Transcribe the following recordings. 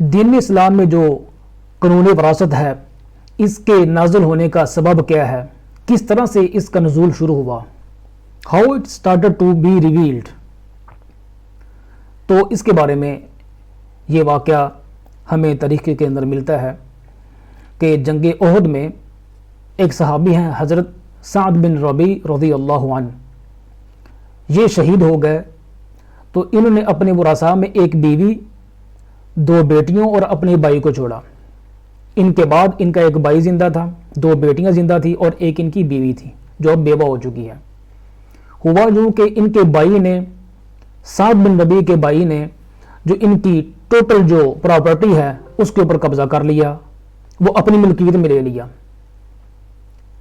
دین اسلام میں جو قانون وراثت ہے اس کے نازل ہونے کا سبب کیا ہے، کس طرح سے اس کا نزول شروع ہوا، how it started to be revealed, تو اس کے بارے میں یہ واقعہ ہمیں تاریخ کے اندر ملتا ہے کہ جنگ احد میں ایک صحابی ہیں حضرت سعد بن ربیع رضی اللہ عنہ، یہ شہید ہو گئے تو انہوں نے اپنے ورثاء میں ایک بیوی، 2 بیٹیوں اور اپنے بھائی کو چھوڑا۔ ان کے بعد ان کا ایک بھائی زندہ تھا، 2 بیٹیاں زندہ تھی اور ایک ان کی بیوی تھی جو اب بیوہ ہو چکی ہے۔ ہوا یوں کہ ان کے بھائی نے، سعد بن ربیع کے بھائی نے، جو ان کی ٹوٹل جو پراپرٹی ہے اس کے اوپر قبضہ کر لیا، وہ اپنی ملکیت میں لے لیا۔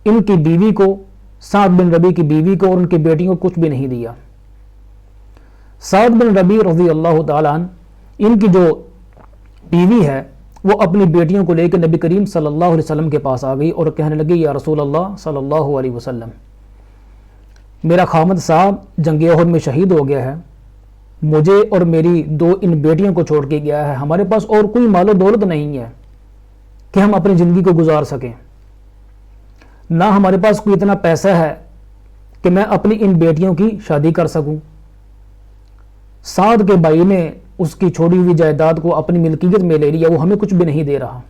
ان کی بیوی کو، سعد بن ربیع کی بیوی کو اور ان کی بیٹیوں کو کچھ بھی نہیں دیا۔ سعد بن ربیع رضی اللہ تعالیٰ عنہ، ان کی جو بیوی ہے وہ اپنی بیٹیوں کو لے کے نبی کریم صلی اللہ علیہ وسلم کے پاس آ گئی اور کہنے لگی، یا رسول اللہ صلی اللہ علیہ وسلم، میرا خامد صاحب جنگ احد میں شہید ہو گیا ہے، مجھے اور میری 2 ان بیٹیوں کو چھوڑ کے گیا ہے، ہمارے پاس اور کوئی مال و دولت نہیں ہے کہ ہم اپنی زندگی کو گزار سکیں، نہ ہمارے پاس کوئی اتنا پیسہ ہے کہ میں اپنی ان بیٹیوں کی شادی کر سکوں۔ سعد کے بھائی نے اس کی چھوڑی ہوئی جائیداد کو اپنی ملکیت میں لے لیا، وہ ہمیں کچھ بھی نہیں دے رہا۔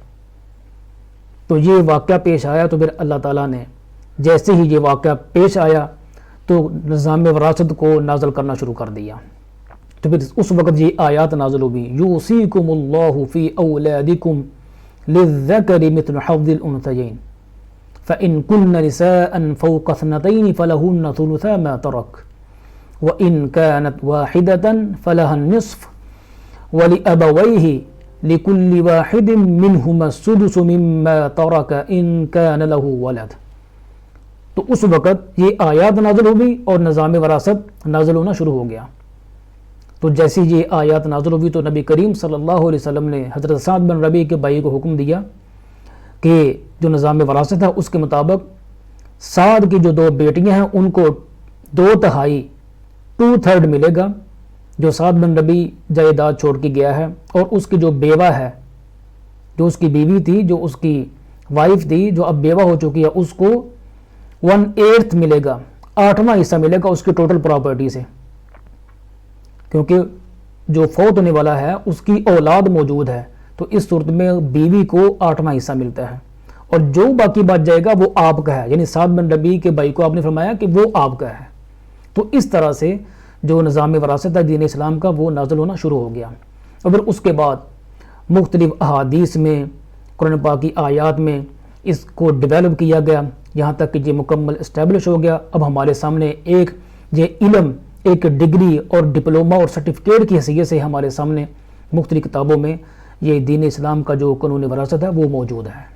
تو یہ واقعہ پیش آیا تو پھر اللہ تعالیٰ نے جیسے ہی یہ واقعہ پیش آیا تو نظام وراثت کو نازل کرنا شروع کر دیا۔ تو پھر اس وقت یہ آیات نازل ہوئی، یوصیکم اللہ فی اولادکم للذکر مثل حظ الانثیین فإن كن نساء فوق 2 فلهن ثلثا ما ترك وإن كانت واحدة فلها النصف ولأبويه لكل واحد منهما السدس مما ترك إن كان له ولد۔ تو اس وقت یہ آیات نازل ہوئی اور نظام وراثت نازل ہونا شروع ہو گیا۔ تو جیسی یہ آیات نازل ہوئی تو نبی کریم صلی اللہ علیہ وسلم نے حضرت سعد بن ربیع کے بھائی کو حکم دیا کہ جو نظام وراثت ہے اس کے مطابق سعد کی جو 2 بیٹیاں ہیں ان کو 2/3 2/3 ملے گا جو سعد بن ربیع جائیداد چھوڑ کے گیا ہے، اور اس کی جو بیوہ ہے، جو اس کی بیوی تھی، جو اس کی وائف تھی جو اب بیوہ ہو چکی ہے، اس کو 1/8 ملے گا، 8واں حصہ ملے گا اس کی ٹوٹل پراپرٹی سے، کیونکہ جو فوت ہونے والا ہے اس کی اولاد موجود ہے، تو اس صورت میں بیوی کو 8واں حصہ ملتا ہے، اور جو باقی بچ جائے گا وہ آپ کا ہے، یعنی سعد بن ربیع کے بھائی کو آپ نے فرمایا کہ وہ آپ کا ہے۔ تو اس طرح سے جو نظام وراثت ہے دین اسلام کا وہ نازل ہونا شروع ہو گیا، اور پھر اس کے بعد مختلف احادیث میں، قرآن پاک کی آیات میں اس کو ڈیولپ کیا گیا، یہاں تک کہ یہ مکمل اسٹیبلش ہو گیا۔ اب ہمارے سامنے ایک یہ علم، ایک ڈگری اور ڈپلومہ اور سرٹیفکیٹ کی حیثیت سے ہمارے سامنے مختلف کتابوں میں یہ دین اسلام کا جو قانون وراثت ہے وہ موجود ہے۔